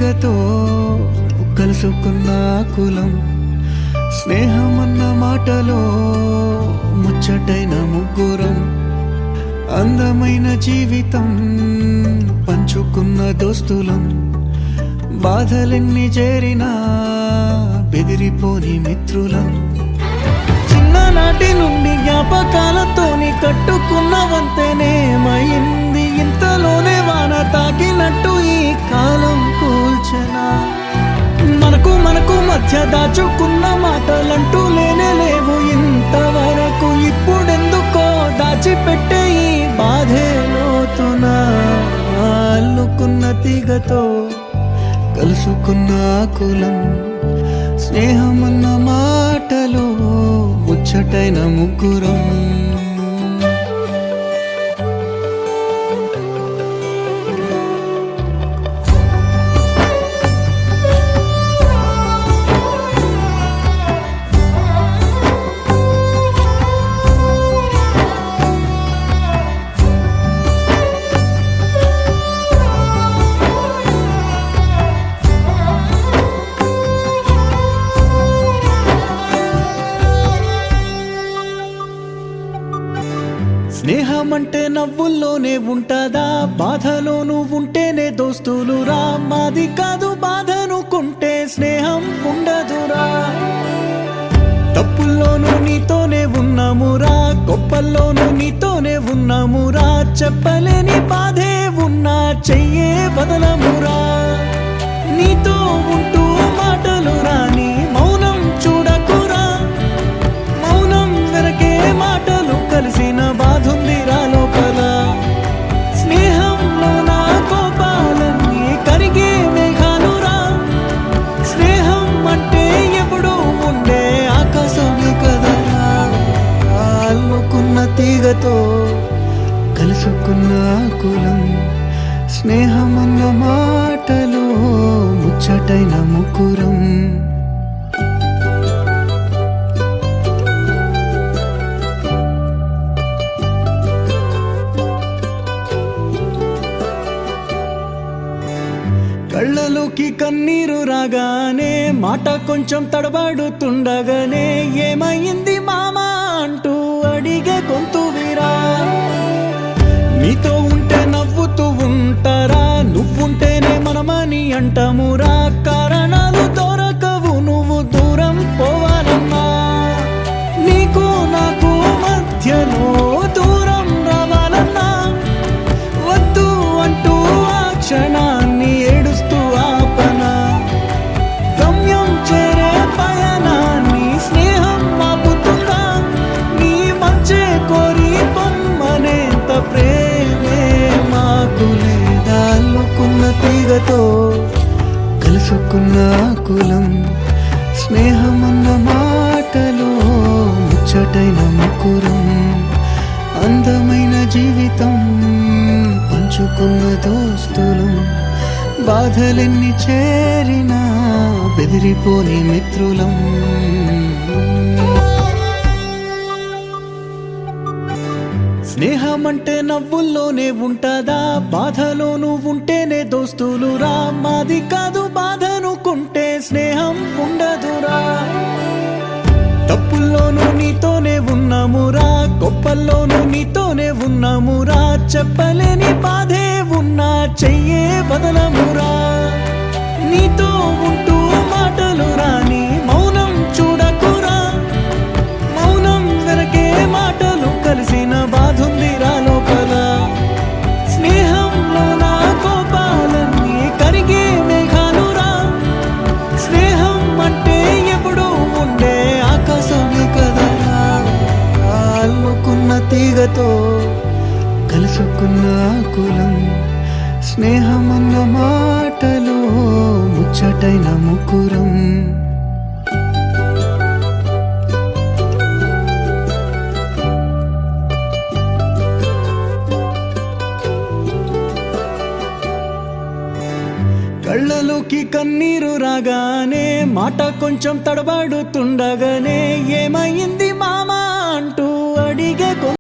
తీగతో కలుసుకున్న కులం, స్నేహమన్న మాటలో ముచ్చటైన ముగ్గురం, అందమైన జీవితం పంచుకున్న దోస్తులం, బాధలెన్ని చేరినా బెదిరిపోని మిత్రులం, చిన్ననాటి నుండి జ్ఞాపకాలతోని కట్టుకున్న వంతెనేమైంది, ఇంతలోనే వాన తాకినట్టు ఈ కాలం కూల్చెనా, మనకు మధ్య దాచుకున్న మాటలంటూ లేనే లేవు ఇంతవరకు, ఇప్పుడెందుకో దాచిపెట్టే ఈ బాధే లోతున, అల్లుకున్న తీగతో కలుసుకున్న కులం, స్నేహమన్న మాటలో ముచ్చటైన ముగ్గురం. స్నేహమంటే నవ్వుల్లోనే ఉంటదా, బాధలోనూ ఉంటేనే దోస్తులురా, మాది కాదు బాధనుకుంటే స్నేహం ఉండదురా, తప్పుల్లోనూ నీతోనే ఉన్నామురా, గొప్పల్లోనూ నీతోనే ఉన్నామురా, చెప్పలేని బాధే ఉన్నా చెయ్యే బదలమురా, నీతో ఉంటూ మాటలు రాని మౌనం చూడకురా, మౌనం వెనకే మాటలు కలిసిన బాధుందిరా లోపల, స్నేహంలో నా కోపాలన్నీ కరిగే మేఘాలురా, స్నేహం అంటే ఎప్పుడు ఉండే ఆకాశమే కదరా, అల్లుకున్న తీగతో కలుసుకున్న కులం, స్నేహమన్న మాటలో ముచ్చటైన ముగ్గురం. కళ్ళలోకి కన్నీరు రాగానే మాట కొంచెం తడబడుతుండగానే, ఏమైంది మామా అంటూ అడిగే గొంతు వీరా, నీతో ఉంటే నవ్వుతూ ఉంటారా, నువ్వుంటేనే మనమని అంటామురా, కారణాలు దొరకవు నువ్వు దూరం పోవాలన్నా, నీకు నాకు మధ్యలో దూరం రావాలన్నా, వద్దు అంటూ ఆ క్షణాన్ని ఏడుస్తూ ఆపనా, గమ్యం చేరే పయనాన్ని స్నేహం ఆపుతుందా, నీ మంచే కోరి పొమ్మనేంత ప్రేమే మాకు లేదా, అల్లుకున్న తీగతో కలుసుకున్న కులం, స్నేహమన్న మాటలో ముచ్చటైన ముగ్గురం, అందమైన జీవితం పంచుకున్న దోస్తులం, బాధలెన్ని చేరినా బెదిరిపోని మిత్రులం. స్నేహమంటే నవ్వుల్లోనే ఉంటదా, బాధలోనూ ఉంటేనే దోస్తులురా, మాది కాదు బాధనుకుంటే స్నేహం ఉండదురా, తప్పుల్లోనూ నీతోనే ఉన్నామురా, గొప్పల్లోనూ నీతోనే ఉన్నామురా, చెప్పలేని బాధే ఉన్నా చెయ్యే బదలమురా, నీతో ఉంటూ మాటలు రాని మౌనం చూడకురా, మౌనం వెనకే మాటలు కలిసిన బాధుందిరా లోపల, స్నేహంలో నా కోపాలన్నీ కరిగే మేఘాలురా, స్నేహం అంటే ఎప్పుడు ఉండే ఆకాశమే కదరా, అల్లుకున్న తీగతో కలుసుకున్న కులం, స్నేహమన్న మాటలో ముచ్చటైన ముగ్గురం. కళ్ళలోకి కన్నీరు రాగానే మాట కొంచెం తడబడుతుండగానే, ఏమైంది